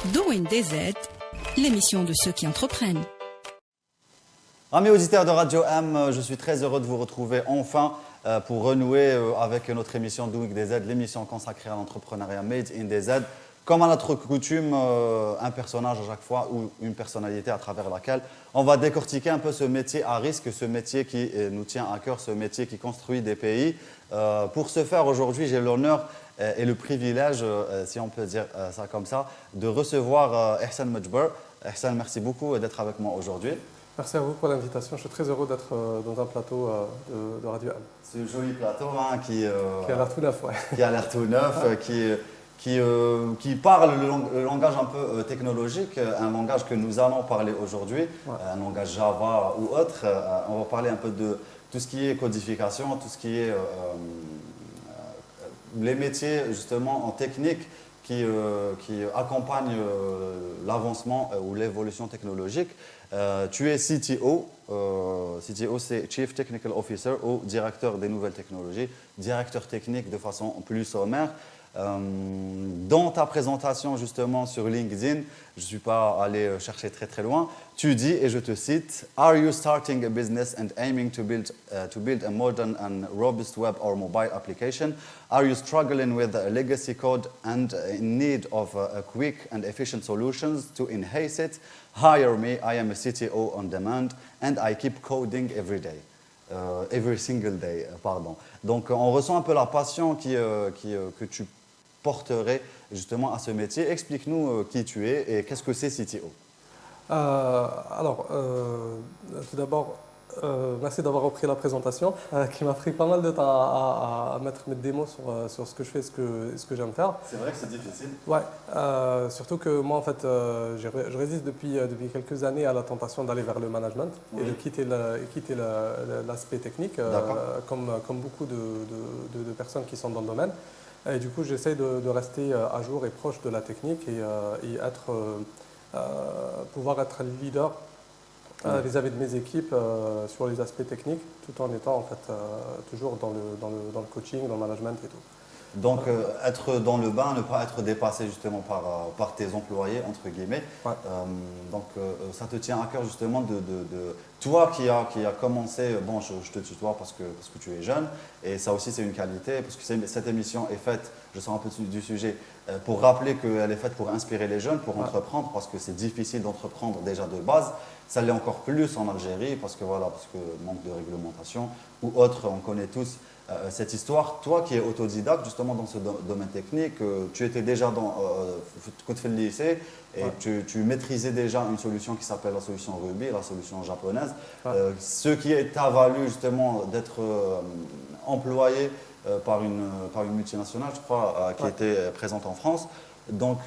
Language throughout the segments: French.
Doing DZ, l'émission de ceux qui entreprennent. Amis auditeurs de Radio M, je suis très heureux de vous retrouver enfin pour renouer avec notre émission Doing DZ, l'émission consacrée à l'entrepreneuriat Made in DZ. Comme à notre coutume, un personnage à chaque fois ou une personnalité à travers laquelle on va décortiquer un peu ce métier à risque, ce métier qui nous tient à cœur, ce métier qui construit des pays. Pour ce faire, aujourd'hui, j'ai l'honneur et le privilège, si on peut dire ça comme ça, de recevoir Ihsan Mejber. Ihsan, merci beaucoup d'être avec moi aujourd'hui. Merci à vous pour l'invitation. Je suis très heureux d'être dans un plateau de Radio M. C'est un joli plateau hein, qui a l'air tout neuf, ouais. Qui a l'air tout neuf, qui parle le langage un peu technologique, un langage que nous allons parler aujourd'hui, ouais. Un langage Java ou autre. On va parler un peu de tout ce qui est codification, tout ce qui est les métiers justement en technique qui accompagnent l'avancement ou l'évolution technologique. Tu es CTO, CTO c'est Chief Technical Officer ou directeur des nouvelles technologies, directeur technique de façon plus sommaire. Dans ta présentation justement sur LinkedIn, je ne suis pas allé chercher très loin, tu dis, et je te cite, « Are you starting a business and aiming to build a modern and robust web or mobile application? Are you struggling with legacy code and in need of quick and efficient solutions to enhance it? Hire me, I am a CTO on demand and I keep coding every day. » Every single day, pardon. Donc on ressent un peu la passion que tu porterais justement à ce métier. Explique-nous qui tu es et qu'est-ce que c'est CTO. Tout d'abord, merci d'avoir repris la présentation qui m'a pris pas mal de temps à mettre mes démos sur ce que je fais, ce que j'aime faire. C'est vrai que c'est difficile. Ouais, surtout que moi en fait, je résiste depuis quelques années à la tentation d'aller vers le management et de quitter l'aspect technique, comme beaucoup de personnes qui sont dans le domaine. Et du coup, j'essaie de rester à jour et proche de la technique et pouvoir être leader vis-à-vis de mes équipes sur les aspects techniques, tout en étant en fait toujours dans le coaching, dans le management et tout. Donc être dans le bain, ne pas être dépassé justement par tes employés, entre guillemets. Ouais. Ça te tient à cœur justement de toi qui a commencé, bon je te tutoie parce que tu es jeune et ça aussi c'est une qualité parce que cette émission est faite, je sors un peu du sujet, pour rappeler qu'elle est faite pour inspirer les jeunes, pour entreprendre parce que c'est difficile d'entreprendre déjà de base. Ça l'est encore plus en Algérie parce que manque de réglementation ou autre, on connaît tous cette histoire. Toi qui es autodidacte justement dans ce domaine technique, tu étais déjà dans le lycée et tu maîtrisais déjà une solution qui s'appelle la solution Ruby, la solution japonaise, ce qui t'a valu justement d'être employé par une multinationale, je crois, qui était présente en France. Donc,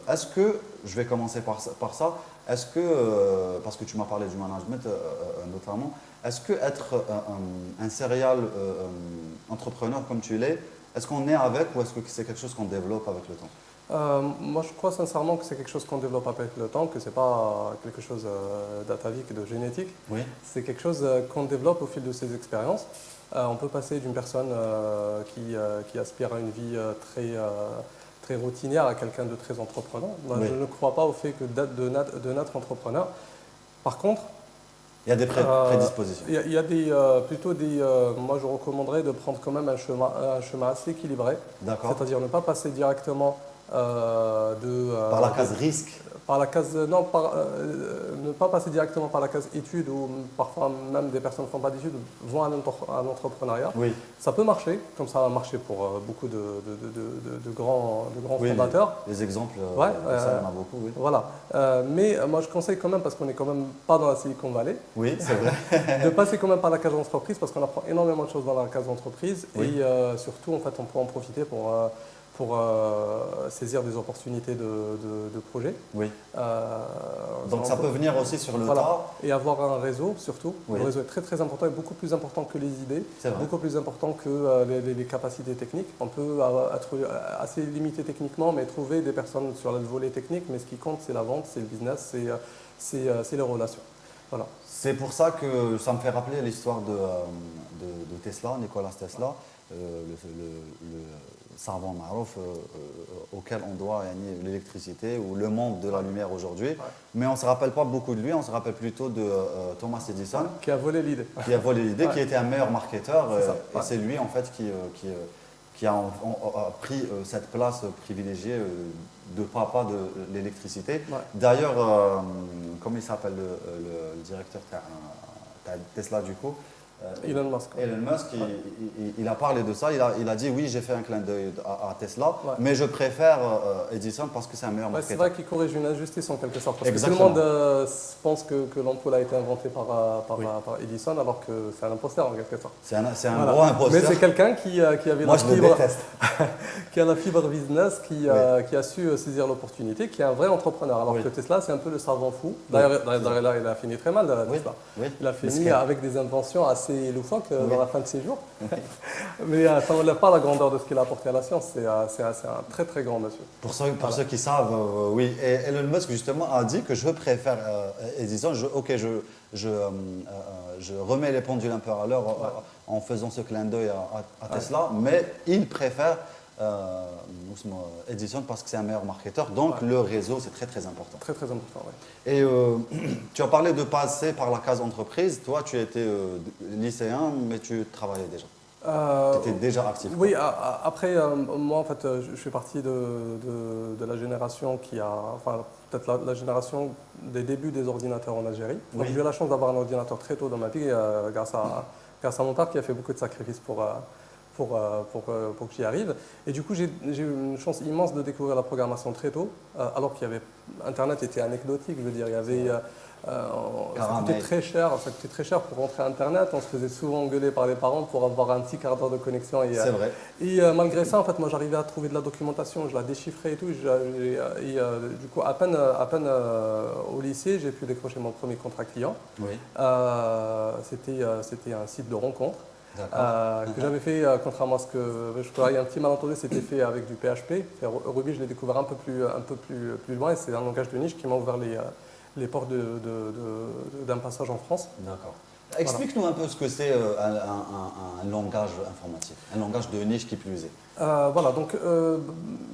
est-ce que, je vais commencer par ça, est-ce que, parce que tu m'as parlé du management notamment, est-ce que être un serial entrepreneur comme tu l'es, est-ce qu'on est avec ou est-ce que c'est quelque chose qu'on développe avec le temps? Moi, je crois sincèrement que c'est quelque chose qu'on développe avec le temps, que ce n'est pas quelque chose d'atavique, de génétique. Oui. C'est quelque chose qu'on développe au fil de ses expériences. On peut passer d'une personne qui aspire à une vie très routinière à quelqu'un de très entrepreneur. Moi, je ne crois pas au fait que de naître entrepreneur. Par contre, il y a des prédispositions. Il y a moi, je recommanderais de prendre quand même un chemin assez équilibré. C'est-à-dire ne pas passer directement par la case risque. Ne pas passer directement par la case études où parfois même des personnes ne font pas d'études vont à l'entrepreneuriat. Oui. Ça peut marcher, comme ça a marché pour beaucoup de grands fondateurs. Les exemples, ça il y en a beaucoup. Oui. Voilà. Mais moi je conseille quand même, parce qu'on n'est quand même pas dans la Silicon Valley, oui, c'est vrai. de passer quand même par la case entreprise parce qu'on apprend énormément de choses dans la case entreprise et surtout en fait on peut en profiter pour saisir des opportunités de projets. Oui. Donc ça peut venir aussi sur le tas. Et avoir un réseau surtout. Oui. Le réseau est très important et beaucoup plus important que les idées, beaucoup plus important que les capacités techniques. On peut être assez limité techniquement, mais trouver des personnes sur le volet technique, mais ce qui compte c'est la vente, c'est le business, c'est les relations. Voilà. C'est pour ça que ça me fait rappeler l'histoire de Tesla, Nikola Tesla. savant marouf auquel on doit l'électricité ou le monde de la lumière aujourd'hui. Ouais. Mais on ne se rappelle pas beaucoup de lui, on se rappelle plutôt de Thomas Edison. Qui a volé l'idée. Qui a volé l'idée, qui était un meilleur marketeur. Et c'est lui en fait qui a pris cette place privilégiée de papa de l'électricité. Ouais. D'ailleurs, comment il s'appelle le directeur de Tesla du coup? Elon Musk. Elon Musk, il a parlé de ça, il a dit oui, j'ai fait un clin d'œil à Tesla, mais je préfère Edison parce que c'est un meilleur marketeur. C'est vrai qu'il corrige une injustice en quelque sorte. Parce que tout le monde pense que l'ampoule a été inventée par Edison alors que c'est un imposteur en quelque sorte. C'est un gros imposteur. Mais c'est quelqu'un qui avait Moi, je le déteste. qui a la fibre business, qui a su saisir l'opportunité, qui est un vrai entrepreneur. Alors que Tesla, c'est un peu le savant fou. D'ailleurs, là, il a fini très mal, Tesla. Il a fini avec des inventions assez loufoque dans la fin de ses jours. Mais ça n'enlève pas la grandeur de ce qu'il a apporté à la science. C'est un très très grand monsieur. Pour ceux qui savent, oui. Et Elon Musk justement a dit que je préfère Edison. Je remets les pendules un peu à l'heure en faisant ce clin d'œil à Tesla, mais il préfère Edison parce que c'est un meilleur marketeur. Donc le réseau, c'est très très important. Très très important, oui. Et tu as parlé de passer par la case entreprise. Toi, tu étais lycéen, mais tu travaillais déjà. Tu étais déjà actif. Oui, après, moi en fait, je suis parti de la génération qui a, enfin peut-être la génération des débuts des ordinateurs en Algérie. Donc j'ai eu la chance d'avoir un ordinateur très tôt dans ma vie grâce à mon père qui a fait beaucoup de sacrifices pour que j'y arrive. Et du coup, j'ai eu une chance immense de découvrir la programmation très tôt, alors qu'il y avait Internet était anecdotique. Je veux dire, il y avait ça coûtait très cher pour rentrer à Internet. On se faisait souvent engueuler par les parents pour avoir un petit quart d'heure de connexion. C'est vrai. Et malgré ça, en fait, moi, j'arrivais à trouver de la documentation, je la déchiffrais et tout. Du coup, à peine au lycée, j'ai pu décrocher mon premier contrat client. Oui. C'était un site de rencontre. Que j'avais fait, contrairement à ce que je crois, il y a un petit malentendu, c'était fait avec du PHP. Ruby, je l'ai découvert un peu plus loin et c'est un langage de niche qui m'a ouvert les portes d'un passage en France. D'accord. Explique-nous un peu ce que c'est un langage informatique, un langage de niche qui plus est. Voilà, donc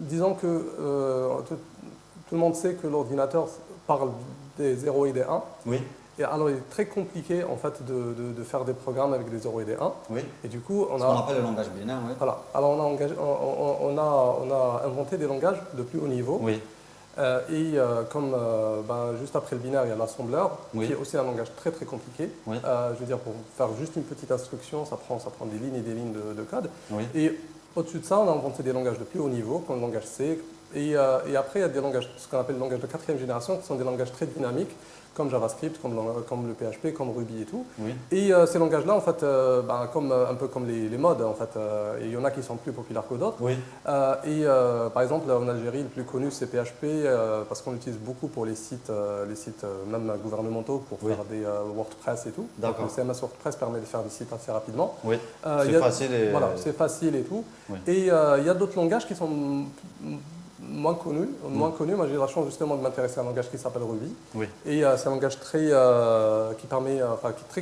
disons que tout le monde sait que l'ordinateur parle des 0 et des 1. Oui. Et alors, il est très compliqué en fait de faire des programmes avec des 0 et des 1. Oui. Et du coup, on appelle le langage binaire. Oui. Voilà. Alors, on a inventé des langages de plus haut niveau. Oui. Comme juste après le binaire, il y a l'assembleur, qui est aussi un langage très très compliqué. Oui. Je veux dire, pour faire juste une petite instruction, ça prend des lignes et des lignes de code. Oui. Et au-dessus de ça, on a inventé des langages de plus haut niveau, comme le langage C. Et après, il y a des langages, ce qu'on appelle le langage de 4e génération, qui sont des langages très dynamiques, comme JavaScript, comme le PHP, comme Ruby et tout. Oui. Et ces langages-là, en fait, un peu comme les modes, en fait, il y en a qui sont plus populaires que d'autres. Oui. Par exemple, en Algérie, le plus connu, c'est PHP, parce qu'on l'utilise beaucoup pour les sites même gouvernementaux, pour faire des WordPress et tout. Donc, le CMS WordPress permet de faire des sites assez rapidement. Oui. C'est facile. Voilà, c'est facile et tout. Oui. Et il y a d'autres langages qui sont moins connu. Moi, j'ai la chance justement de m'intéresser à un langage qui s'appelle Ruby. Oui. Et c'est un langage qui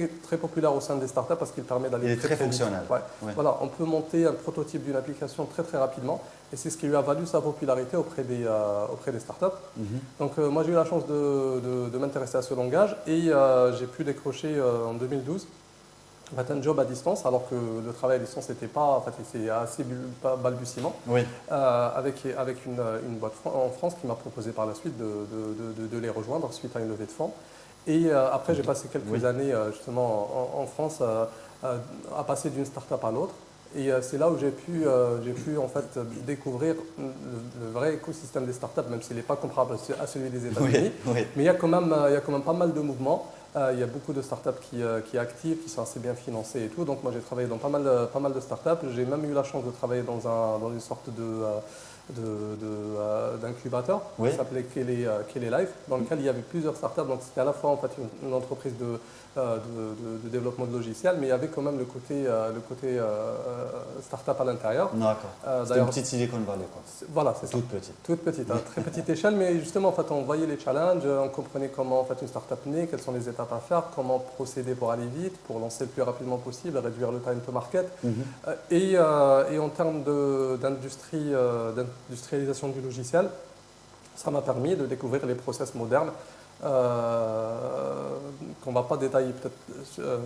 est très populaire au sein des startups parce qu'il permet d'aller très fonctionnel. Ouais. Oui. Voilà, on peut monter un prototype d'une application très très rapidement et c'est ce qui lui a valu sa popularité auprès des startups. Donc moi, j'ai eu la chance de m'intéresser à ce langage et j'ai pu décrocher en 2012 un job à distance, alors que le travail à distance n'était pas, c'est assez balbutiement, oui. Avec une boîte en France qui m'a proposé par la suite de les rejoindre suite à une levée de fonds. Et après, j'ai passé quelques années justement en France à passer d'une start-up à l'autre. Et c'est là où j'ai pu en fait découvrir le vrai écosystème des startups, même s'il n'est pas comparable à celui des États-Unis. Oui, oui. Mais il y a quand même pas mal de mouvements. Il y a beaucoup de startups qui activent, qui sont assez bien financées et tout. Donc moi j'ai travaillé dans pas mal de startups. J'ai même eu la chance de travailler dans une sorte d'incubateur qui s'appelait Kelly Life, dans lequel il y avait plusieurs startups. Donc c'était à la fois en fait une entreprise de développement de logiciels, mais il y avait quand même le côté startup à l'intérieur. D'accord. C'était une petite Silicon Valley, quoi. Voilà, c'est ça. Toute petite. Toute petite, à très petite échelle, mais justement en fait on voyait les challenges, on comprenait comment en fait une startup naît, quelles sont les étapes à faire, comment procéder pour aller vite, pour lancer le plus rapidement possible, réduire le time to market. Et en termes d'industrialisation du logiciel, ça m'a permis de découvrir les process modernes qu'on ne va pas détailler peut-être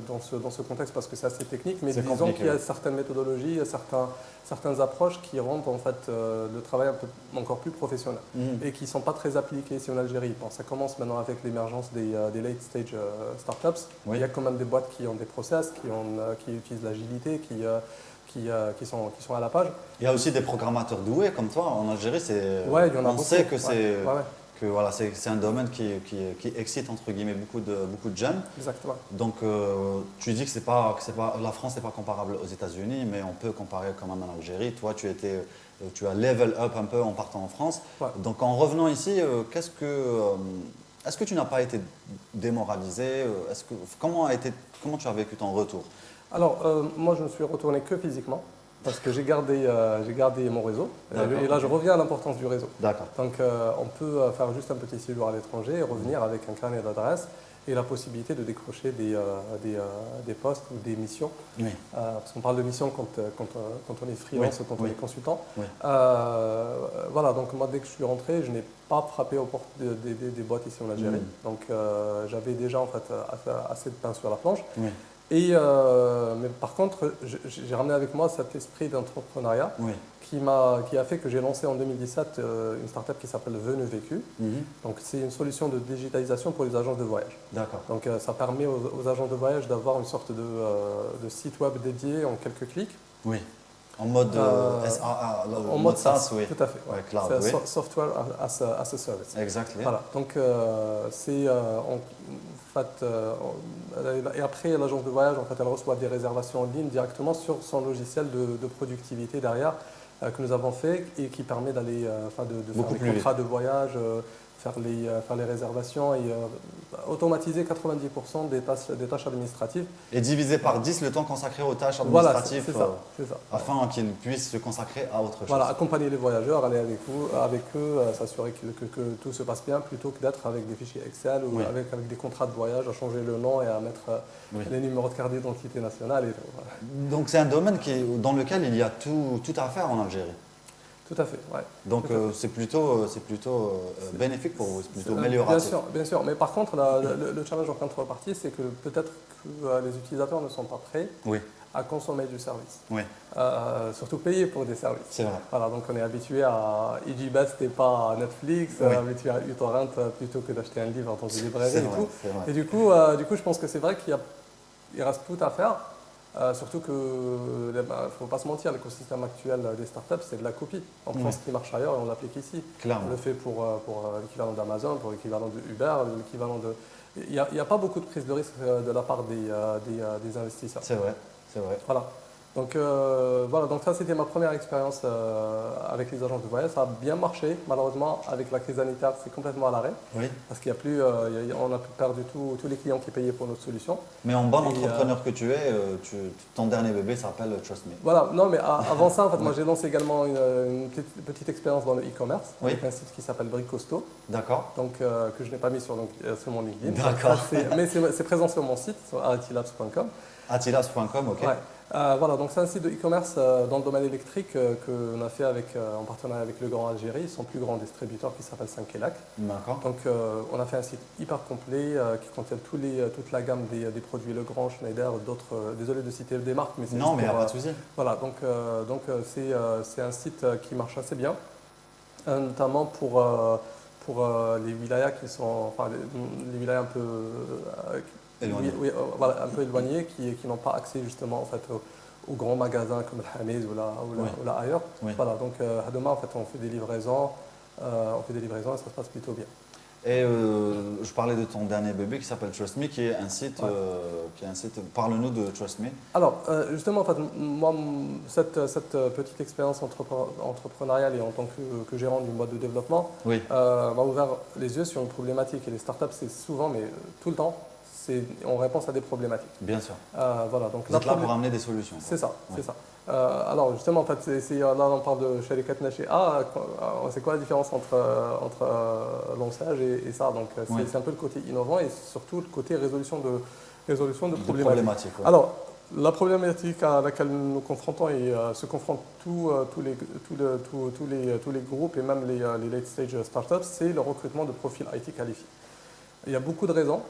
dans ce contexte parce que c'est assez technique, mais disons qu'il y a certaines méthodologies, certaines approches qui rendent en fait, le travail encore plus professionnel et qui ne sont pas très appliquées ici en Algérie. Bon, ça commence maintenant avec l'émergence des late stage startups. Il y a quand même des boîtes qui ont des process, qui utilisent l'agilité, qui sont à la page. Il y a aussi des programmateurs doués comme toi en Algérie. On beaucoup. Sait que c'est voilà, c'est un domaine qui excite entre guillemets beaucoup de jeunes. Exactement. Donc tu dis que la France n'est pas comparable aux États-Unis, mais on peut comparer quand même en Algérie. Toi, tu as level up un peu en partant en France. Donc en revenant ici, est-ce que tu n'as pas été démoralisé? Comment tu as vécu ton retour? Alors, moi, je ne suis retourné que physiquement, parce que j'ai gardé mon réseau. Et là, je reviens à l'importance du réseau. D'accord. Donc, on peut faire juste un petit séjour à l'étranger et revenir avec un carnet d'adresses et la possibilité de décrocher des postes ou des missions. Oui. Parce qu'on parle de missions quand on est freelance ou quand on est consultant. Oui. Voilà, donc moi, dès que je suis rentré, je n'ai pas frappé aux portes des boîtes ici en Algérie. Donc, j'avais déjà en fait assez de pain sur la planche. Oui. Mais par contre, j'ai ramené avec moi cet esprit d'entrepreneuriat qui a fait que j'ai lancé en 2017 une startup qui s'appelle Venu Vécu. Donc, c'est une solution de digitalisation pour les agences de voyage. D'accord. Donc, ça permet aux agences de voyage d'avoir une sorte de site web dédié en quelques clics. Oui. En mode en mode SaaS, oui. Tout à fait. Ouais, cloud, c'est Software as a Service. Exactement. Voilà. Donc, et après, l'agence de voyage, en fait, elle reçoit des réservations en ligne directement sur son logiciel de productivité derrière que nous avons fait et qui permet d'aller de faire des contrats de voyage, faire les réservations et automatiser 90% des tâches administratives. Et diviser par 10 le temps consacré aux tâches administratives c'est ça. Afin qu'ils puissent se consacrer à autre chose. Voilà, accompagner les voyageurs, aller avec eux, s'assurer que tout se passe bien plutôt que d'être avec des fichiers Excel ou avec des contrats de voyage, à changer le nom et à mettre les numéros de carte d'identité nationale. Et tout, voilà. Donc c'est un domaine dans lequel il y a tout à faire en Algérie. Tout à fait, ouais. Donc c'est plutôt bénéfique pour vous, c'est plutôt amélioratif. Bien sûr. Mais par contre, le challenge en contrepartie, c'est que peut-être que les utilisateurs ne sont pas prêts à consommer du service. Oui. Surtout payer pour des services. C'est vrai. Voilà, donc on est habitué à EasyBest et pas à Netflix, habitué à uTorrent plutôt que d'acheter un livre dans une librairie et tout. Vrai. Et du coup, je pense que c'est vrai qu'il reste tout à faire. Surtout qu'il ne faut pas se mentir, l'écosystème actuel des startups, c'est de la copie. On prend ce qui marche ailleurs et on l'applique ici. Clairement. On le fait pour l'équivalent d'Amazon, pour l'équivalent de Uber, l'équivalent de... Il n'y a pas beaucoup de prise de risque de la part des investisseurs. C'est vrai. Voilà. Donc ça c'était ma première expérience avec les agences de voyage. Ça a bien marché. Malheureusement, avec la crise sanitaire, c'est complètement à l'arrêt. Oui. Parce qu'il y a plus, on a perdu tous les clients qui payaient pour notre solution. Mais en bon entrepreneur que tu es, ton dernier bébé s'appelle Trust Me. Voilà. Non, mais avant ça, en fait, moi j'ai lancé également une petite expérience dans le e-commerce avec un site qui s'appelle Bricosto. D'accord. Donc que je n'ai pas mis sur mon LinkedIn. D'accord. Mais c'est présent sur mon site, sur atilabs.com. Atilabs.com, ok. Ouais. Voilà, donc c'est un site de e-commerce dans le domaine électrique qu'on a fait en partenariat avec Le Grand Algérie, son plus grand distributeur qui s'appelle Saint-Kélac. D'accord. Donc on a fait un site hyper complet qui contient toute la gamme des produits Le Grand, Schneider, d'autres. Désolé de citer des marques, mais c'est non, mais il n'y a pas de souci. Voilà, donc c'est un site qui marche assez bien, notamment pour les wilayas qui sont, les wilayas un peu un peu éloignés qui n'ont pas accès justement en fait aux grands magasins comme le Hamed ou là ailleurs. Oui. Voilà, donc à demain en fait on fait des livraisons et ça se passe plutôt bien. Et je parlais de ton dernier bébé qui s'appelle Trust Me, qui est un site, parle-nous de Trust Me. Alors, justement, en fait, moi, cette petite expérience entrepreneuriale et en tant que gérant d'une boîte de développement m'a ouvert les yeux sur une problématique. Et les startups, c'est souvent, mais tout le temps, on réponse à des problématiques. Bien sûr. Voilà, donc vous êtes là pour amener des solutions. C'est ça, c'est ça. Alors justement, en fait, là on parle de Sharikat Nashi'a. C'est quoi la différence entre lançage et ça? Donc c'est un peu le côté innovant et surtout le côté résolution de problématiques. Alors la problématique à laquelle nous confrontons et se confrontent tous les groupes et même les late stage startups, c'est le recrutement de profils IT qualifiés. Il y a beaucoup de raisons.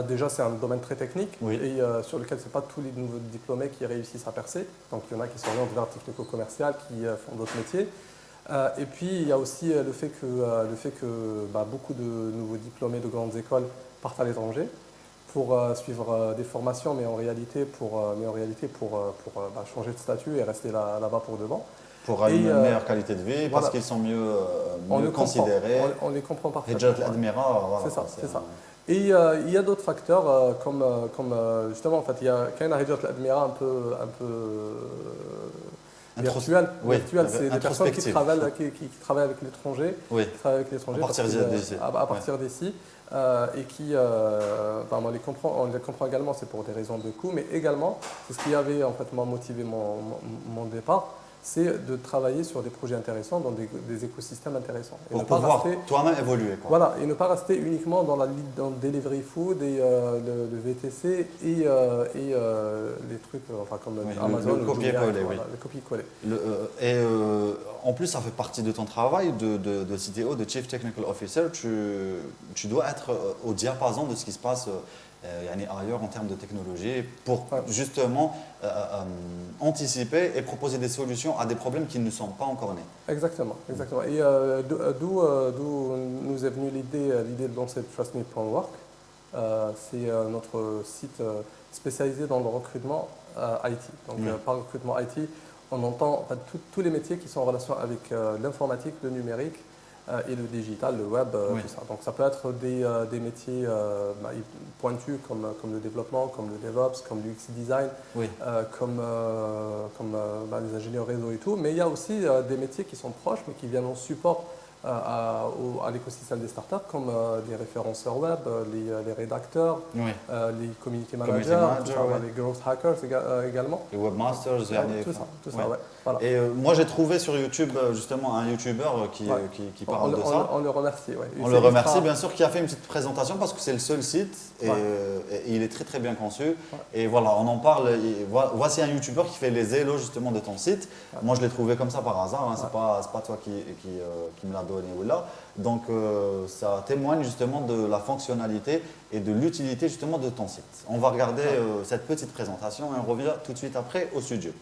Déjà, c'est un domaine très technique et sur lequel ce n'est pas tous les nouveaux diplômés qui réussissent à percer. Donc, il y en a qui s'orientent vers le technico-commercial, qui font d'autres métiers. Et puis, il y a aussi le fait que beaucoup de nouveaux diplômés de grandes écoles partent à l'étranger pour suivre des formations, mais en réalité pour changer de statut et rester là-bas pour devant. Pour avoir une meilleure qualité de vie, parce qu'ils sont mieux considérés. On les comprend parfaitement. C'est ça, c'est ça. Et il y a d'autres facteurs comme justement en fait il y a quand même un Hijrat al-Admira un peu virtuel. C'est des personnes qui travaillent avec l'étranger, à partir d'ici, et qui on les comprend également, c'est pour des raisons de coût, mais également c'est ce qui avait en fait motivé mon départ. C'est de travailler sur des projets intéressants, dans des écosystèmes intéressants. Pour pouvoir toi-même évoluer. Voilà, et ne pas rester uniquement dans le delivery food et le VTC et les trucs comme Amazon, le copier-coller. Le copier-coller. Et en plus, ça fait partie de ton travail de CTO, de Chief Technical Officer. Tu dois être au diapason de ce qui se passe ailleurs en termes de technologie pour justement anticiper et proposer des solutions à des problèmes qui ne sont pas encore nés. Exactement. Et d'où nous est venue l'idée de lancer trustme.work. C'est notre site spécialisé dans le recrutement IT. Donc par recrutement IT, on entend tous les métiers qui sont en relation avec l'informatique, le numérique, et le digital, le web, tout ça. Donc ça peut être des métiers pointus comme le développement, comme le DevOps, comme l'UX design, comme les ingénieurs réseau et tout. Mais il y a aussi des métiers qui sont proches mais qui viennent en support à l'écosystème des startups, comme les référenceurs web, les rédacteurs, les community managers, les growth hackers également. Les webmasters, tout ça. Voilà. Et moi j'ai trouvé sur YouTube justement un YouTuber qui parle de ça. On le remercie. On le remercie bien sûr, qui a fait une petite présentation parce que c'est le seul site et il est très très bien conçu. Et voilà, on en parle. Voici un YouTuber qui fait les éloges justement de ton site. Moi je l'ai trouvé comme ça par hasard, c'est pas toi qui me l'a donné. Donc ça témoigne justement de la fonctionnalité et de l'utilité justement de ton site. On va regarder cette petite présentation et on revient tout de suite après au studio.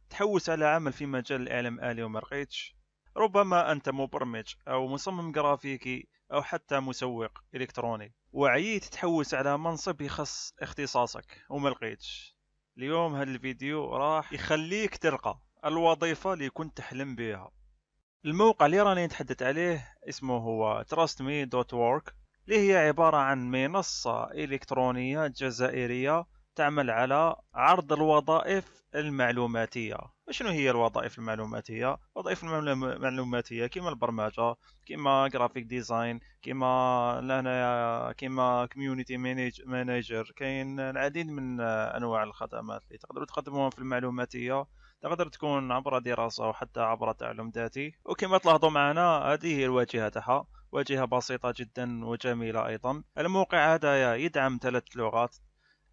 تحوس على عمل في مجال الإعلام الآلي وما لقيتش، ربما أنت مبرمج أو مصمم جرافيكي أو حتى مسوق إلكتروني وعييت تحوس على منصب يخص اختصاصك وما لقيتش. اليوم هذا الفيديو راح يخليك تلقى الوظيفة اللي كنت تحلم بها. الموقع اللي راني نتحدث عليه اسمه هو trustme.work، اللي هي عبارة عن منصة إلكترونية جزائرية تعمل على عرض الوظائف المعلوماتية. شنو هي الوظائف المعلوماتية؟ الوظائف المعلوماتية كما البرمجة، كما جرافيك ديزاين، كما كوميونيتي مانجر. كاين العديد من انواع الخدمات اللي تقدروا تقدموها في المعلوماتية. تقدر تكون عبر دراسة أو حتى عبر تعلم ذاتي. وكما تلاحظوا معنا هذه هي الواجهة تاعها، واجهة بسيطة جدا وجميلة أيضا. الموقع هذا يدعم 3 لغات،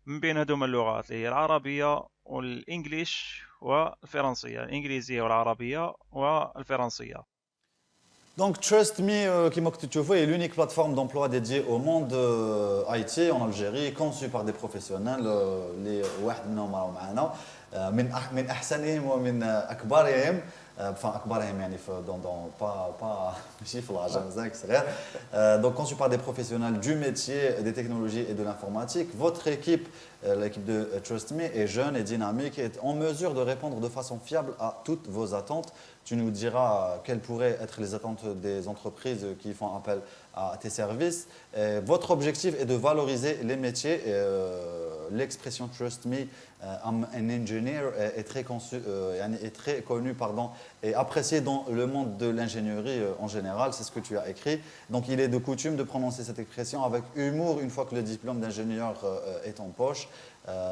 من بين هذوما اللغات اللي هي العربية والإنجليش والفرنسية، الإنجليزية والعربية والفرنسية. Donc Trust Me, qui est l'unique plateforme d'emploi dédiée au monde IT en Algérie, conçue par des professionnels. Les واحد منهم راهو معنا من احسنهم ومن اكبرهم. Enfin, أكبرهم يعني pas ماشي في العجم مزاك صغير. Donc conçu par des professionnels du métier, des technologies et de l'informatique. Votre équipe L'équipe de Trust Me est jeune et dynamique et est en mesure de répondre de façon fiable à toutes vos attentes. Tu nous diras quelles pourraient être les attentes des entreprises qui font appel à tes services. Votre objectif est de valoriser les métiers. L'expression Trust Me, I'm an engineer est très connue et appréciée dans le monde de l'ingénierie en général. C'est ce que tu as écrit. Donc il est de coutume de prononcer cette expression avec humour une fois que le diplôme d'ingénieur est en poche.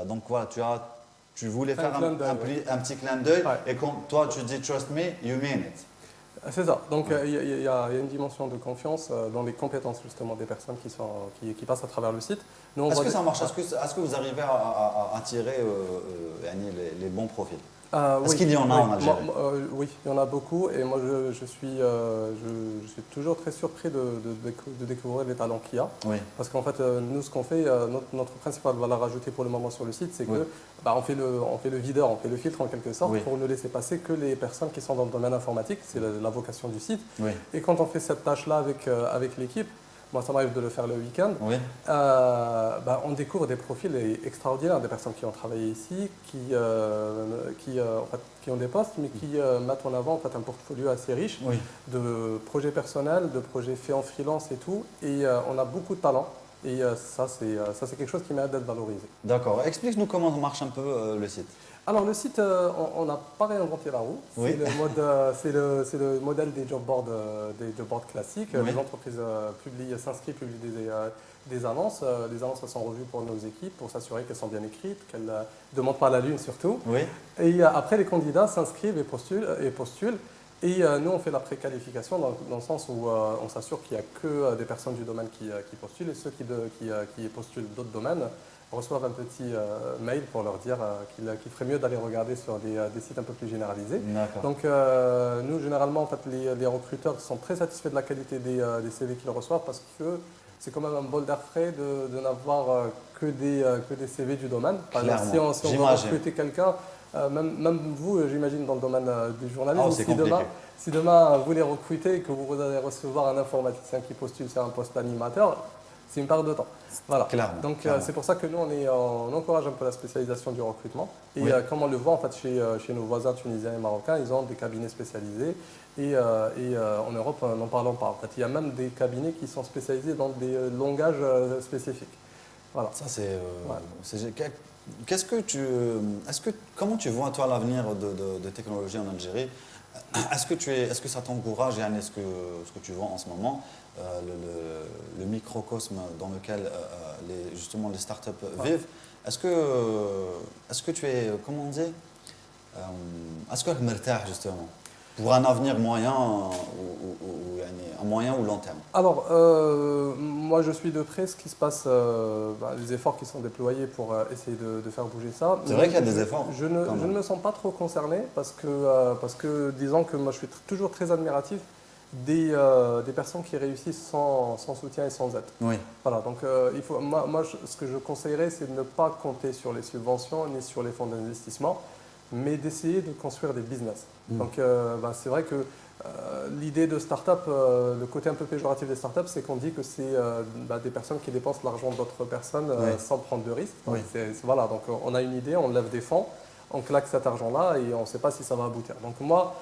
Donc voilà, tu voulais faire un petit clin d'œil et quand toi tu dis trust me, you mean it. C'est ça. Donc il y a une dimension de confiance dans les compétences justement des personnes qui passent à travers le site. Est-ce que ça marche? Est-ce que vous arrivez à attirer les bons profils? Est-ce qu'il y en a en Algérie? Oui, il y en a beaucoup et moi je suis toujours très surpris de découvrir les talents qu'il y a. Oui. Parce qu'en fait, nous ce qu'on fait, notre principale valeur ajoutée pour le moment sur le site, c'est que on fait le videur, on fait le filtre en quelque sorte pour ne laisser passer que les personnes qui sont dans le domaine informatique, c'est la vocation du site. Oui. Et quand on fait cette tâche-là avec l'équipe, moi, ça m'arrive de le faire le week-end. Oui. On découvre des profils extraordinaires, des personnes qui ont travaillé ici, qui ont des postes, mais qui mettent en avant un portfolio assez riche de projets personnels, de projets faits en freelance et tout. Et on a beaucoup de talent. Et ça, c'est quelque chose qui mérite d'être valorisé. D'accord. Explique-nous comment marche un peu le site. Alors le site, on n'a pas réinventé la roue. Oui. C'est le modèle des job boards classiques. Oui. Les entreprises s'inscrivent, publient des annonces. Les annonces sont revues pour nos équipes pour s'assurer qu'elles sont bien écrites, qu'elles ne demandent pas la lune surtout. Oui. Et après, les candidats s'inscrivent et postulent. Et nous, on fait la préqualification dans le sens où on s'assure qu'il n'y a que des personnes du domaine qui postulent et ceux qui postulent d'autres domaines reçoivent un petit mail pour leur dire qu'il ferait mieux d'aller regarder sur des sites un peu plus généralisés. Donc nous, généralement, en fait, les recruteurs sont très satisfaits de la qualité des CV qu'ils reçoivent parce que c'est quand même un bol d'air frais de n'avoir que des CV du domaine. Par exemple, si on veut recruter quelqu'un, même vous, j'imagine, dans le domaine du journalisme, si demain vous les recrutez et que vous allez recevoir un informaticien qui postule sur un poste d'animateur, c'est une perte de temps. Voilà. Donc c'est pour ça que nous, on encourage un peu la spécialisation du recrutement. Et comme on le voit en fait, chez nos voisins tunisiens et marocains, ils ont des cabinets spécialisés. Et en Europe, n'en parlons pas. En fait, il y a même des cabinets qui sont spécialisés dans des langages spécifiques. Ça, c'est. Comment tu vois toi l'avenir de technologie en Algérie? Est-ce que ça t'encourage, Yann, ce que tu vois en ce moment, le microcosme dans lequel justement les startups vivent? Est-ce que tu es, comment on dit, est-ce que tu es justement pour un avenir moyen ou un moyen ou long terme? Alors, moi je suis de près ce qui se passe, les efforts qui sont déployés pour essayer de faire bouger ça. C'est vrai qu'il y a des efforts. Je ne me sens pas trop concerné parce que disons que moi je suis toujours très admiratif des personnes qui réussissent sans soutien et sans aide. Oui. Voilà, donc moi ce que je conseillerais, c'est de ne pas compter sur les subventions ni sur les fonds d'investissement, mais d'essayer de construire des business. Donc c'est vrai que l'idée de start-up, le côté un peu péjoratif des start-up, c'est qu'on dit que c'est des personnes qui dépensent l'argent d'autres personnes sans prendre de risques. Donc, voilà, donc on a une idée, on lève des fonds, on claque cet argent-là et on ne sait pas si ça va aboutir. Donc moi,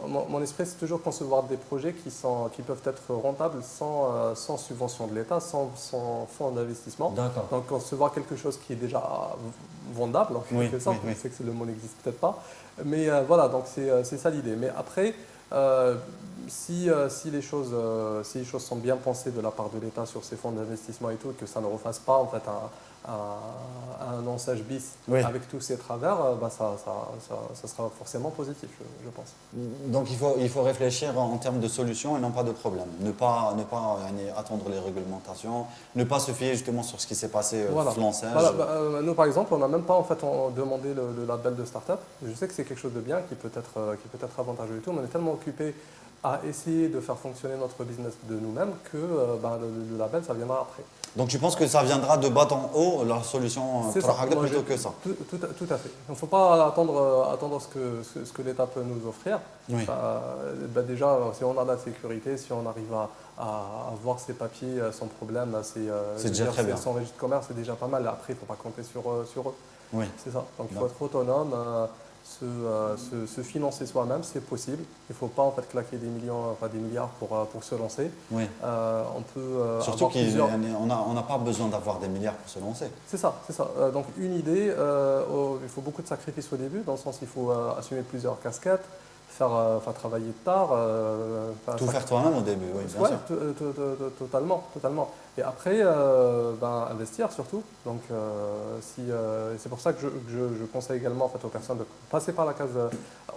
mon esprit, c'est toujours concevoir des projets qui peuvent être rentables sans subvention de l'État, sans fonds d'investissement. Donc concevoir quelque chose qui est déjà vendable, en quelque sorte. Je sais que le mot n'existe peut-être pas. Mais voilà, donc c'est ça l'idée. Mais après, si les choses sont bien pensées de la part de l'État sur ces fonds d'investissement et tout, que ça ne refasse pas en fait un non-sage bis avec tous ces travers, ça sera forcément positif, je pense. Donc il faut réfléchir en termes de solutions et non pas de problèmes. Ne pas attendre les réglementations, ne pas se fier justement sur ce qui s'est passé flançage. Nous par exemple, on n'a même pas en fait demandé le label de start-up. Je sais que c'est quelque chose de bien qui peut être avantageux et tout, mais on est tellement occupé à essayer de faire fonctionner notre business de nous-mêmes que le label, ça viendra après. Donc tu penses que ça viendra de bas en haut, la solution Trahaga plutôt que ça? Tout à fait. Il ne faut pas attendre ce que l'État peut nous offrir. Oui. Déjà, si on a de la sécurité, si on arrive à avoir ses papiers sans problème, c'est déjà très bien. Son registre de commerce, c'est déjà pas mal. Après, il ne faut pas compter sur eux. Oui. C'est ça. Donc il faut être autonome. Se financer soi-même, c'est possible. Il ne faut pas en fait claquer des millions, des milliards pour se lancer. Oui. On peut surtout qu'on n'a pas besoin d'avoir des milliards pour se lancer. C'est ça, c'est ça. Donc une idée, il faut beaucoup de sacrifices au début, dans le sens qu'il faut assumer plusieurs casquettes, faire travailler tard. Tout faire toi-même au début, oui, bien sûr. Totalement. Et après, investir surtout. Donc, c'est pour ça que je conseille également en fait, aux personnes de passer par la case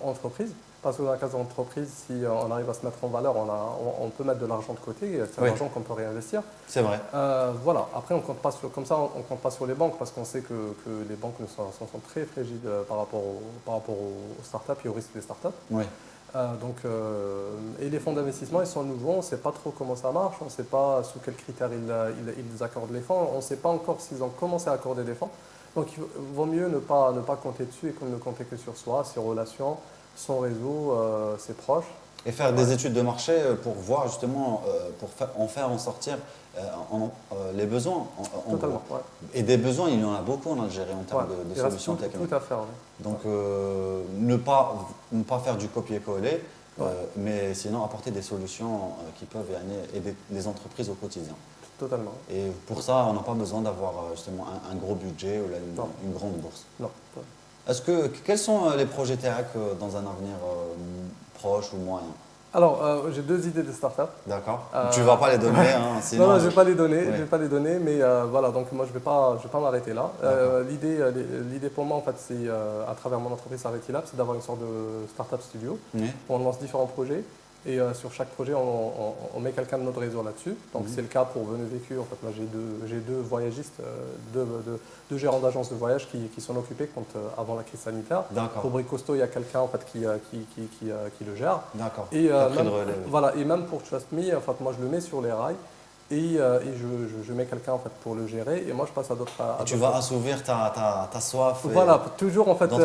entreprise. Parce que dans la case entreprise, si on arrive à se mettre en valeur, on peut mettre de l'argent de côté. C'est de l'argent qu'on peut réinvestir. C'est vrai. Voilà. Après, on compte pas sur les banques parce qu'on sait que les banques sont très fragiles par rapport aux startups et aux risques des startups. Oui. Et les fonds d'investissement, ils sont nouveaux, on ne sait pas trop comment ça marche, on ne sait pas sous quels critères ils accordent les fonds, on ne sait pas encore s'ils ont commencé à accorder des fonds. Donc il vaut mieux ne pas compter dessus et ne compter que sur soi, ses relations, son réseau, ses proches. Et faire des études de marché pour voir justement, pour en faire en sortir les besoins. Totalement, ouais. Et des besoins, il y en a beaucoup en Algérie en termes de solutions techniques. Tout à fait. Ouais. Donc ne pas faire du copier-coller, mais sinon apporter des solutions qui peuvent aider les entreprises au quotidien. Totalement. Et pour ça, on n'a pas besoin d'avoir justement un gros budget ou une grande bourse. Non. Quels sont les projets TEAC dans un avenir proche ou moyen? Alors, j'ai 2 idées de start-up. D'accord. Tu ne vas pas les donner, hein, sinon... Non, je ne vais pas les donner. Je vais pas les donner, mais voilà. Donc moi, je vais pas m'arrêter là. L'idée pour moi, en fait, c'est à travers mon entreprise Areti Lab, c'est d'avoir une sorte de start-up studio. Oui. On lance différents projets. Et sur chaque projet, on met quelqu'un de notre réseau là-dessus. Donc c'est le cas pour Venu Vécu. En fait, moi j'ai deux voyagistes, deux gérants d'agences de voyage qui s'en occupaient avant la crise sanitaire. Pour Bricosto, il y a quelqu'un en fait, qui le gère. D'accord. Et même pour Trust Me, en fait, moi je le mets sur les rails. Et je mets quelqu'un en fait, pour le gérer et moi je passe à d'autres. Tu vas assouvir ta soif. Voilà, toujours en fait le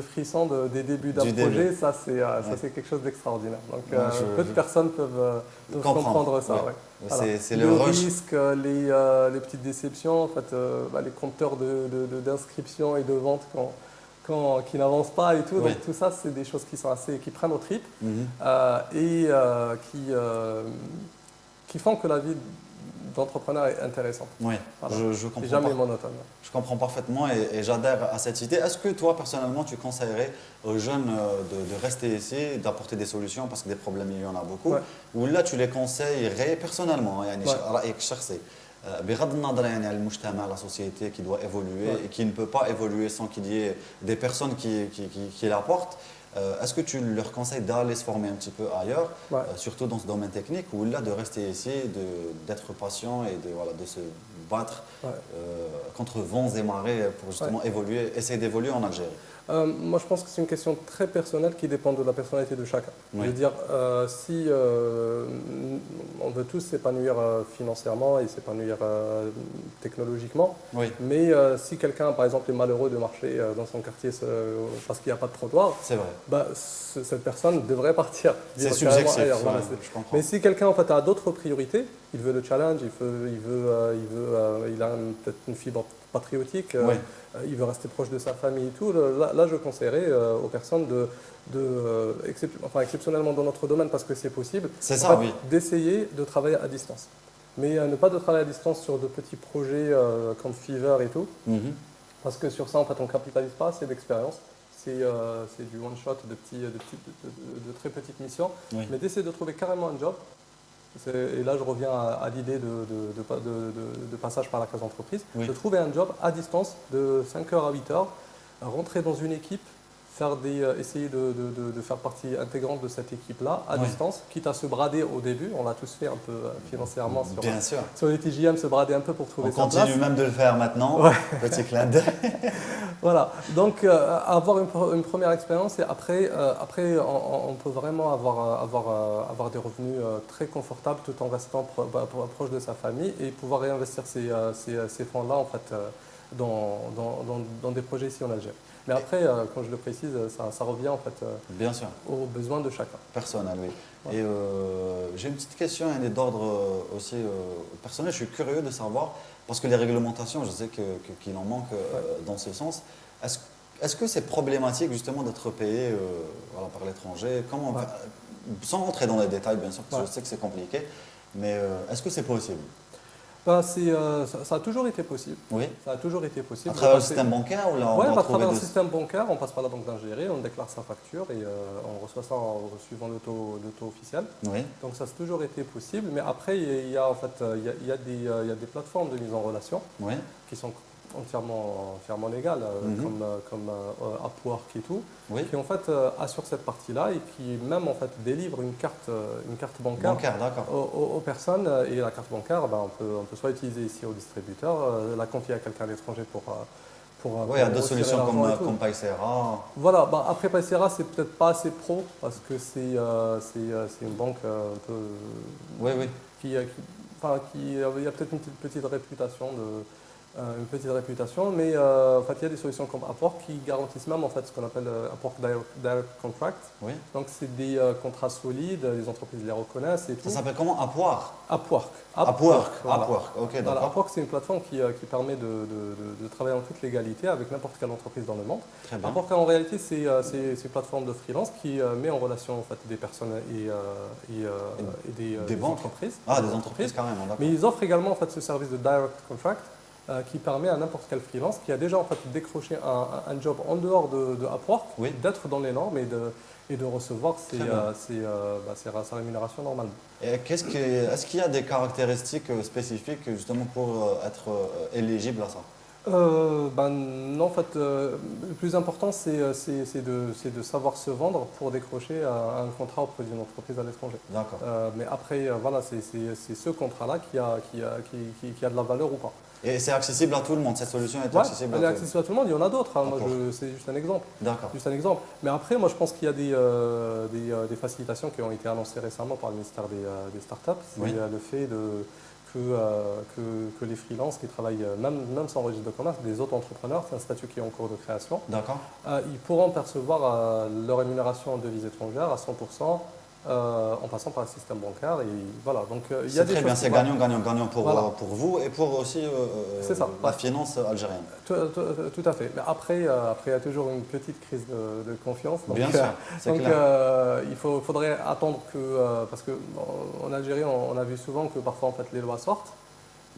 frisson des débuts d'un projet, ça c'est quelque chose d'extraordinaire. Donc peu de personnes peuvent comprendre ça. Ouais. Voilà. C'est le risque, les petites déceptions, en fait, les compteurs d'inscription et de vente qui n'avancent pas et tout. Oui. Donc tout ça, c'est des choses qui prennent au trip qui font que la vie d'entrepreneur est intéressante. Oui, voilà. Je comprends. C'est jamais monotone. Je comprends parfaitement et j'adhère à cette idée. Est-ce que toi, personnellement, tu conseillerais aux jeunes de rester ici, d'apporter des solutions parce que des problèmes, il y en a beaucoup, ou là, tu les conseillerais personnellement, بغض النظر يعني على المجتمع, la société qui doit évoluer et qui ne peut pas évoluer sans qu'il y ait des personnes qui l'apportent. Est-ce que tu leur conseilles d'aller se former un petit peu ailleurs, surtout dans ce domaine technique, ou là de rester ici, d'être patient et de se battre contre vents et marées pour justement évoluer, essayer d'évoluer en Algérie? Moi, je pense que c'est une question très personnelle qui dépend de la personnalité de chacun. Je veux dire, si on veut tous s'épanouir financièrement et s'épanouir technologiquement, mais si quelqu'un, par exemple, est malheureux de marcher dans son quartier parce qu'il n'y a pas de trottoir, cette personne devrait partir. C'est subjectif. Je comprends. Mais si quelqu'un en fait, a d'autres priorités, il veut le challenge, il a peut-être une fibre patriotique, il veut rester proche de sa famille et tout, là je conseillerais aux personnes exceptionnellement dans notre domaine parce que c'est possible, d'essayer de travailler à distance. Mais ne pas de travailler à distance sur de petits projets comme Fiverr et tout, parce que sur ça en fait on ne capitalise pas assez d'expérience. C'est du one-shot, de très petites missions, mais d'essayer de trouver carrément un job. Et là, je reviens à l'idée de passage par la case entreprise, de trouver un job à distance de 5h à 8h, rentrer dans une équipe, essayer de faire partie intégrante de cette équipe-là à distance, quitte à se brader au début. On l'a tous fait un peu financièrement sur les TJM, se brader un peu pour trouver sa place. On continue même de le faire maintenant, petit clin d'œil. Voilà, donc avoir une première expérience et après on peut vraiment avoir des revenus très confortables tout en restant proche de sa famille et pouvoir réinvestir ces fonds-là en fait, dans des projets ici en Algérie. Mais après, quand je le précise, ça revient en fait bien sûr aux besoins de chacun. Personnel, oui. Ouais. Et j'ai une petite question, elle est d'ordre aussi personnel. Je suis curieux de savoir, parce que les réglementations, je sais qu'il en manque dans ce sens. Est-ce que c'est problématique justement d'être payé voilà, par l'étranger? Sans rentrer dans les détails, bien sûr, parce que je sais que c'est compliqué, mais est-ce que c'est possible? Ça a toujours été possible. Oui. Ça a toujours été possible. À travers le système bancaire ou là, oui, à travers le système bancaire, on passe par la banque d'Algérie, on déclare sa facture et on reçoit ça suivant le taux officiel. Oui. Donc ça a toujours été possible. Mais après, il y a des plateformes de mise en relation qui sont entièrement légales, comme Upwork et tout, qui en fait assurent cette partie-là et qui même en fait délivrent une carte bancaire aux personnes. Et la carte bancaire, on peut soit utiliser ici au distributeur, la confier à quelqu'un d'étranger pour il y a d'autres solutions comme Paysera. Voilà, après Paysera, c'est peut-être pas assez pro parce que c'est une banque un peu. Oui. Il y a peut-être une petite réputation mais en fait, il y a des solutions comme Upwork qui garantissent même en fait, ce qu'on appelle Upwork Direct Contract. Oui. Donc, c'est des contrats solides, les entreprises les reconnaissent et tout. Ça s'appelle comment? Upwork. Upwork. Ok, d'accord. Voilà, Upwork, c'est une plateforme qui permet de travailler en toute légalité avec n'importe quelle entreprise dans le monde. Très bien. Upwork, en réalité, c'est une plateforme de freelance qui met en relation en fait, des personnes et des entreprises. Ah, des entreprises carrément, d'accord. Mais ils offrent également en fait, ce service de Direct Contract qui permet à n'importe quel freelance qui a déjà en fait, décroché un job en dehors de Upwork d'être dans les normes et de recevoir sa rémunération normalement. Est-ce qu'il y a des caractéristiques spécifiques justement pour être éligible à ça? Non, en fait, le plus important, c'est de savoir se vendre pour décrocher un contrat auprès d'une entreprise à l'étranger. D'accord. Mais après, voilà, c'est ce contrat-là qui a de la valeur ou pas. Et c'est accessible à tout le monde, cette solution est accessible à tout le monde? Elle est accessible à tout le monde, il y en a d'autres, c'est juste un exemple. D'accord. Juste un exemple. Mais après, moi je pense qu'il y a des facilitations qui ont été annoncées récemment par le ministère des startups. C'est le fait que les freelances qui travaillent même sans registre de commerce, des auto-entrepreneurs, c'est un statut qui est en cours de création. D'accord. Ils pourront percevoir leur rémunération en devises étrangères à 100%. En passant par le système bancaire. Et voilà, donc, il y a des très bien, c'est gagnant pour vous et pour aussi la finance algérienne. Tout à fait. Mais après, il y a toujours une petite crise de confiance. Donc, bien sûr, c'est clair. Il faudrait attendre que... parce qu'en Algérie, on a vu souvent que parfois en fait, les lois sortent.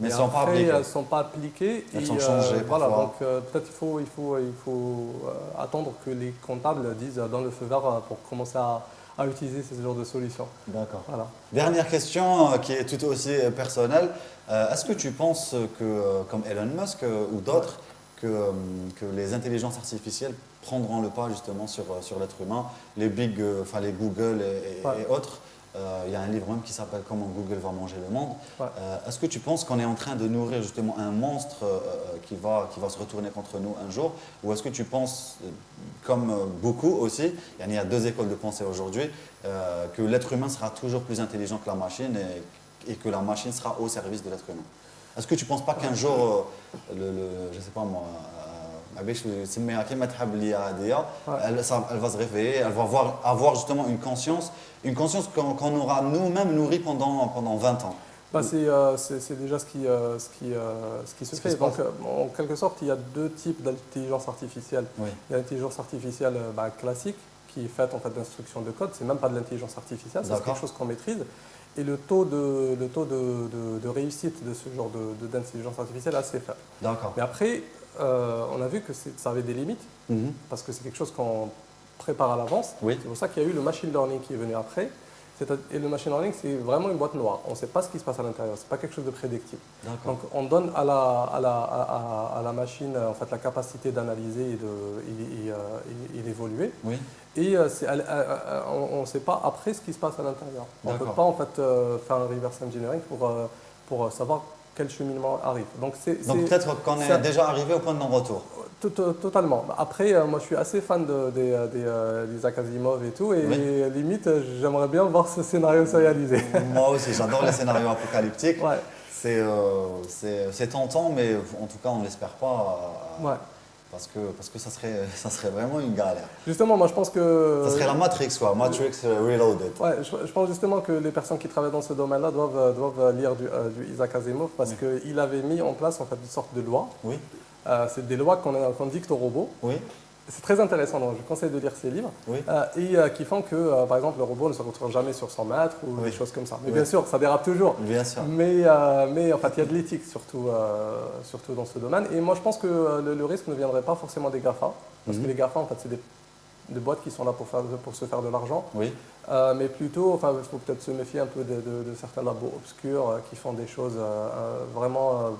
Mais elles ne sont pas appliquées. Elles sont changées voilà, parfois. donc peut-être il faut attendre que les comptables disent dans le feu vert pour commencer à utiliser ce genre de solutions. D'accord. Voilà. Dernière question qui est tout aussi personnelle. Est-ce que tu penses que, comme Elon Musk ou d'autres, que les intelligences artificielles prendront le pas justement sur l'être humain, les Google et autres? Il y a un livre même qui s'appelle Comment Google va manger le monde. Est-ce que tu penses qu'on est en train de nourrir justement un monstre qui va se retourner contre nous un jour? Ou est-ce que tu penses, comme beaucoup aussi, il y a deux écoles de pensée aujourd'hui, que l'être humain sera toujours plus intelligent que la machine et que la machine sera au service de l'être humain? Est-ce que tu ne penses pas qu'un jour, je ne sais pas moi, elle va se réveiller, elle va avoir justement une conscience qu'on aura nous-mêmes nourrie pendant 20 ans. C'est déjà ce qui se fait. Donc, en quelque sorte, il y a deux types d'intelligence artificielle. Oui. Il y a l'intelligence artificielle classique, qui est faite en fait, d'instruction de code. Ce n'est même pas de l'intelligence artificielle, c'est quelque chose qu'on maîtrise. Et le taux de réussite de ce genre d'intelligence artificielle est assez faible. D'accord. Mais après, on a vu que ça avait des limites, parce que c'est quelque chose qu'on prépare à l'avance. Oui. C'est pour ça qu'il y a eu le machine learning qui est venu après. Et le machine learning, c'est vraiment une boîte noire. On ne sait pas ce qui se passe à l'intérieur. Ce n'est pas quelque chose de prédictible. Donc, on donne à la machine en fait, la capacité d'analyser et d'évoluer. Oui. Et on ne sait pas après ce qui se passe à l'intérieur. On ne peut pas en fait, faire un reverse engineering pour savoir quel cheminement arrive. Donc peut-être qu'on est déjà arrivé au point de non-retour. Totalement. Après, moi je suis assez fan des Asimov et tout, et limite, j'aimerais bien voir ce scénario se réaliser. Moi aussi, j'adore les scénarios apocalyptiques. Ouais. C'est tentant, mais en tout cas, on ne l'espère pas. Ouais. Parce que ça serait vraiment une galère. Justement, moi je pense que... Ça serait la Matrix, quoi. Matrix Reloaded. Ouais, je pense justement que les personnes qui travaillent dans ce domaine-là doivent lire du Isaac Asimov, parce qu'il avait mis en place en fait, une sorte de loi. Oui. C'est des lois qu'on dicte aux robots. Oui. C'est très intéressant, donc je conseille de lire ces livres. Oui. Et qui font que, par exemple, le robot ne se retrouve jamais sur 100 mètres ou des choses comme ça. Mais bien sûr, ça dérape toujours. Bien sûr. Mais en fait, il y a de l'éthique surtout dans ce domaine. Et moi, je pense que le risque ne viendrait pas forcément des GAFA. Parce que les GAFA, en fait, c'est des boîtes qui sont là pour se faire de l'argent. Oui. Mais plutôt, enfin, il faut peut-être se méfier un peu de certains labos obscurs qui font des choses vraiment...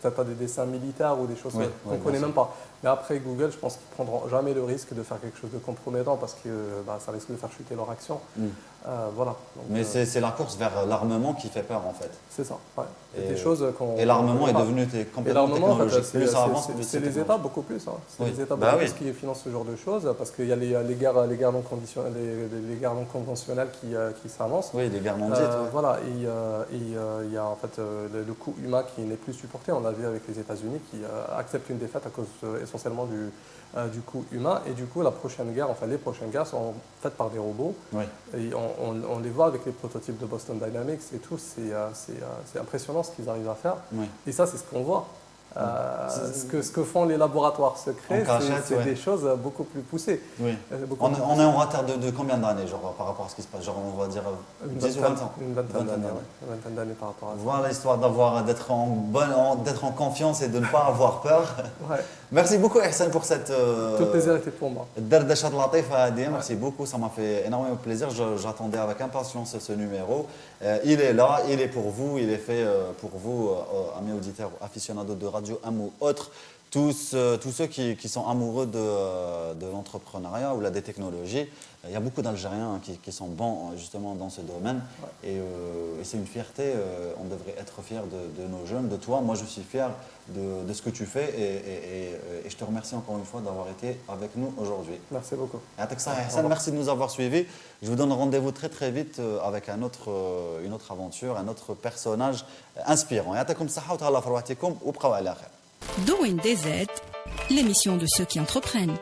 peut-être pas des dessins militaires ou des choses qu'on ne connaît même pas. Mais après, Google, je pense qu'ils ne prendront jamais le risque de faire quelque chose de compromettant parce que ça risque de faire chuter leur action. Voilà. Donc, mais c'est la course vers l'armement qui fait peur, en fait. C'est ça, ouais. Et l'armement est devenu complètement technologique. En fait, plus ça avance, c'est les États beaucoup plus. Hein. C'est les États beaucoup plus qui financent ce genre de choses parce qu'il y a les guerres non conventionnelles qui s'avancent. Oui, les guerres non dites. Voilà, et il y a en fait le coût humain qui n'est plus supporté. On l'a vu avec les États-Unis qui acceptent une défaite à cause essentiellement du coût humain. Et du coup, les prochaines guerres sont faites par des robots. Oui. Et on les voit avec les prototypes de Boston Dynamics et tout. C'est impressionnant ce qu'ils arrivent à faire. Oui. Et ça, c'est ce qu'on voit. Ce que font les laboratoires secrets, c'est des choses beaucoup plus poussées. Oui. On est en retard de combien d'années par rapport à ce qui se passe? On va dire 10 ou 20 ans. Une vingtaine d'années par rapport à ça. Voilà l'histoire d'être en confiance et de ne pas avoir peur. Ouais. Merci beaucoup Ihsan pour cette... Tout le plaisir était pour moi. Merci beaucoup, ça m'a fait énormément plaisir. J'attendais avec impatience ce numéro. Il est là, il est pour vous, il est fait pour vous, amis auditeurs, aficionados de Radio Am ou autres, tous ceux qui sont amoureux de l'entrepreneuriat ou des technologies. Il y a beaucoup d'Algériens qui sont bons justement dans ce domaine. Ouais. Et c'est une fierté, on devrait être fier de nos jeunes, de toi. Moi je suis fier de ce que tu fais et je te remercie encore une fois d'avoir été avec nous aujourd'hui. Merci beaucoup. Merci de nous avoir suivis. Je vous donne rendez-vous très très vite avec une autre aventure, un autre personnage inspirant. Douine DZ, l'émission de ceux qui entreprennent.